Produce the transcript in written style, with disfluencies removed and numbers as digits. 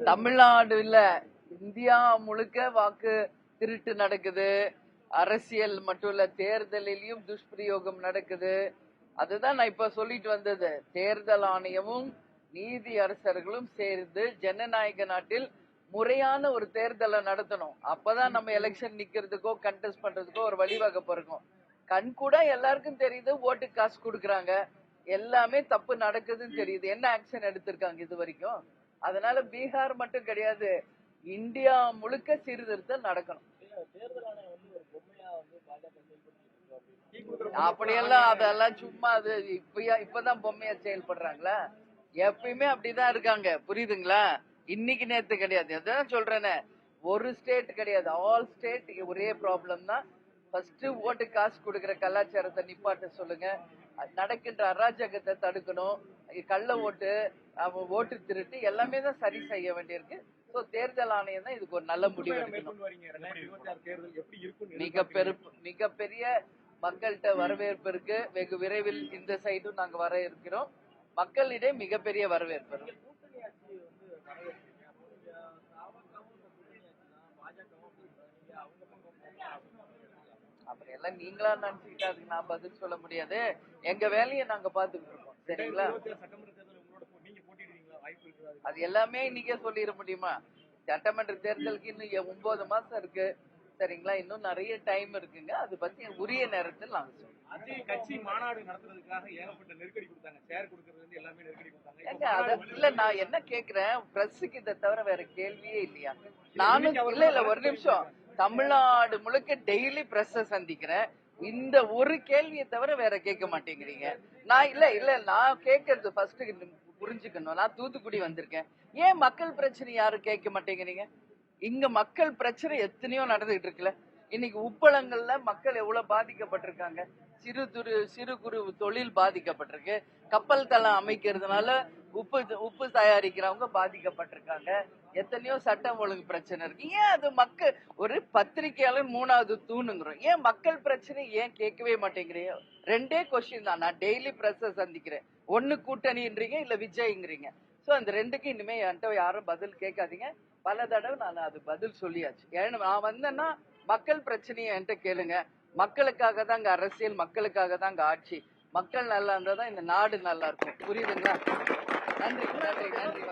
தமிழ்நாடுல இந்தியா முழுக்க வாக்கு திருட்டு நடக்குது. அரசியல் மட்டும் இல்ல, தேர்தலிலும் துஷ்பிரயோகம் நடக்குது. அதுதான் நான் இப்ப சொல்லிட்டு வந்தது. தேர்தல் ஆணையமும் நீதி அரசர்களும் சேர்ந்து ஜனநாயக நாட்டில் முறையான ஒரு தேர்தலை நடத்தணும். அப்பதான் நம்ம எலெக்ஷன் நிக்கிறதுக்கோ கண்டெஸ்ட் பண்றதுக்கோ ஒரு வழிவகை பிறக்கும். கண் கூட எல்லாருக்கும் தெரியுது, ஓட்டு காசு கொடுக்கறாங்க, எல்லாமே தப்பு நடக்குதுன்னு தெரியுது. என்ன ஆக்ஷன் எடுத்திருக்காங்க இது வரைக்கும்? அதனால பீகார் மட்டும் கிடையாது, இந்தியா முழுக்க சீர்திருத்தம் நடக்கணும். அப்படியெல்லாம் அதெல்லாம் சும்மா, அது இப்பதான் பொம்மையா செயல்படுறாங்களா? எப்பயுமே அப்படிதான் இருக்காங்க, புரியுதுங்களா? இன்னைக்கு நேத்து கிடையாது. அதான் சொல்றேன்னு, ஒரு ஸ்டேட் கிடையாது, ஆல் ஸ்டேட் ஒரே ப்ராப்ளம் தான். ஃபர்ஸ்ட் ஓட்டு காசு கொடுக்கிற கலாச்சாரத்தை நிப்பாட்ட சொல்லுங்க. நடக்கின்ற அராஜகத்தை தடுக்கணும். கள்ள ஓட்டு, ஓட்டு திருட்டு எல்லாமே தான் சரி செய்ய வேண்டியிருக்கு. சோ தேர்தல் ஆணையம் தான் இதுக்கு ஒரு நல்ல முடிவு எடுக்கணும். மிகப்பெரிய மக்கள்கிட்ட வரவேற்பு இருக்கு. வெகு விரைவில் இந்த சைடும் நாங்க வர இருக்கிறோம். மக்களிடையே மிகப்பெரிய வரவேற்பு இருக்கு. அப்படி எல்லாம் நீங்களா நினைச்சுக்கிட்டா அதுக்கு நான் பதில் சொல்ல முடியாது. எங்க வேலையை நாங்க பாத்துக்கிட்டு இருக்கோம். சரிங்களா? அது எல்லாமே இன்னைக்கே சொல்லிட முடியுமா? சட்டமன்ற தேர்தலுக்கு இன்னும் 9 மாசம் இருக்கு. சரிங்களா? இன்னும் நிறைய டைம் இருக்குங்க. அது பத்தி உரிய நேரத்தில் நாங்க சொல்றோம். கட்சி மாநாடு நடத்துறதுக்காக ஏகப்பட்ட நெருக்கடி கொடுத்தாங்க. ஷேர் கொடுக்கறது வந்து எல்லாமே நெருக்கடி கொடுத்தாங்க. இல்ல, நான் என்ன கேக்குறேன், பிரஸ்ஸுக்கு இதை தவிர வேற கேள்வியே இல்லையா? நானும் இல்ல ஒரு நிமிஷம், தமிழ்நாடு முழுக்க டெய்லி பிரஸ் சந்திக்கிறேன். இந்த ஒரு கேள்வியை தவிர வேற கேட்க மாட்டேங்கிறீங்க. நான் நான் கேட்கறது ஃபர்ஸ்ட் புரிஞ்சுக்கணும். நான் தூத்துக்குடி வந்திருக்கேன். ஏன் மக்கள் பிரச்சனை யாரும் கேட்க மாட்டேங்கிறீங்க? இங்க மக்கள் பிரச்சனை எத்தனையோ நடந்துகிட்டு இருக்குல்ல. இன்னைக்கு உப்பளங்கள்ல மக்கள் எவ்வளவு பாதிக்கப்பட்டிருக்காங்க. சிறு குறு தொழில் பாதிக்கப்பட்டிருக்கு. கப்பல் தளம் அமைக்கிறதுனால உப்பு தயாரிக்கிறவங்க பாதிக்கப்பட்டிருக்காங்க. எத்தனையோ சட்டம் ஒழுங்கு பிரச்சனை இருக்கு. ஏன் அது மக்கள், ஒரு பத்திரிகையாளர் 3வது தூணுங்கிறோம், ஏன் மக்கள் பிரச்சனை ஏன் கேட்கவே மாட்டேங்கிறீங்க? 2 கொஸ்டின் தான். நான் டெய்லி பிரஸ் சந்திக்கிறேன். ஒண்ணு கூட்டணின்றீங்க, இல்ல விஜய்ங்கிறீங்க. சோ அந்த 2க்கு இனிமே என்கிட்ட யாரும் பதில் கேட்காதீங்க. பல தடவை நான் அது பதில் சொல்லியாச்சு. ஏன்னா நான் வந்தேன்னா மக்கள் பிரச்சனையை என்கிட்ட கேளுங்க. மக்களுக்காக தான் இங்க அரசியல், மக்களுக்காக தான் இங்க ஆட்சி. மக்கள் நல்லா இருந்தா தான் இந்த நாடு நல்லா இருக்கும். புரியுதுங்களா? நன்றி நன்றி நன்றி.